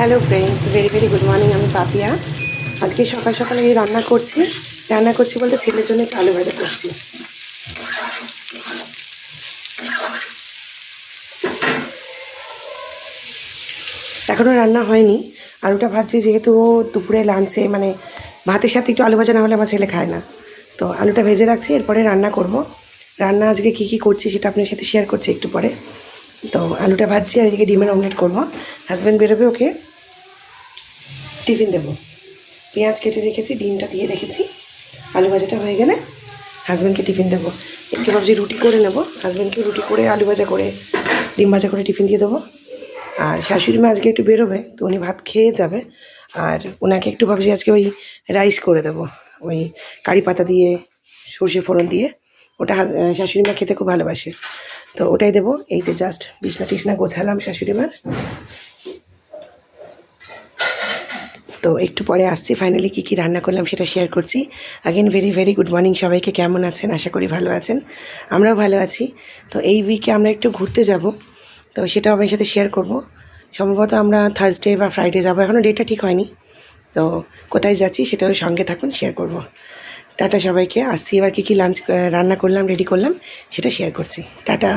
Hello friends, very good morning. আমি পাপিয়া। আজকে সকাল সকালে এই রান্না করছি বলতে ছেলের জন্য একটু আলু ভাজা করছি। এখনও রান্না হয়নি, আলুটা ভাজছি যেহেতু দুপুরে লাঞ্চে মানে ভাতের সাথে একটু আলু ভাজা না হলে আমার ছেলে খায় না, তো আলুটা ভেজে রাখছি, এরপরে রান্না করব। রান্না আজকে কী করছি সেটা আপনার সাথে শেয়ার করছি একটু পরে। তো আলুটা ভাজছি আর এদিকে ডিমের অমলেট করবো। হাজব্যান্ড বেরোবে, ওকে টিফিন দেবো। পেঁয়াজ কেটে রেখেছি, ডিমটা দিয়ে রেখেছি। আলু ভাজাটা হয়ে গেলে হাজব্যান্ডকে টিফিন দেবো। একটু ভাবছি রুটি করে নেব, হাজব্যান্ডকে রুটি করে আলু ভাজা করে ডিম ভাজা করে টিফিন দিয়ে দেবো। আর শাশুড়ি মা আজকে একটু বেরোবে, তো উনি ভাত খেয়ে যাবে। আর ওনাকে একটু ভাবছি আজকে ওই রাইস করে দেবো, ওই কারি পাতা দিয়ে সর্ষে ফোড়ন দিয়ে। ওটা শাশুড়ি মা খেতে খুব ভালোবাসে, তো ওটাই দেবো। এই যে জাস্ট বিছনা টিছনা গোছালাম শাশুড়ি মার। তো একটু পরে আসছি, ফাইনালি কী রান্না করলাম সেটা শেয়ার করছি। আগেন ভেরি গুড মর্নিং সবাইকে। কেমন আছেন? আশা করি ভালো আছেন, আমরাও ভালো আছি। তো এই উইকে আমরা একটু ঘুরতে যাব, তো সেটাও আমার সাথে শেয়ার করব। সম্ভবত আমরা থার্সডে বা ফ্রাইডে যাব, এখনও ডেটটা ঠিক হয়নি। তো কোথায় যাচ্ছি সেটাও সঙ্গে থাকুন, শেয়ার করব। টাটা সবাইকে। আসছি এবার কী লাঞ্চ রান্না করলাম, রেডি করলাম সেটা শেয়ার করছি। টাটা।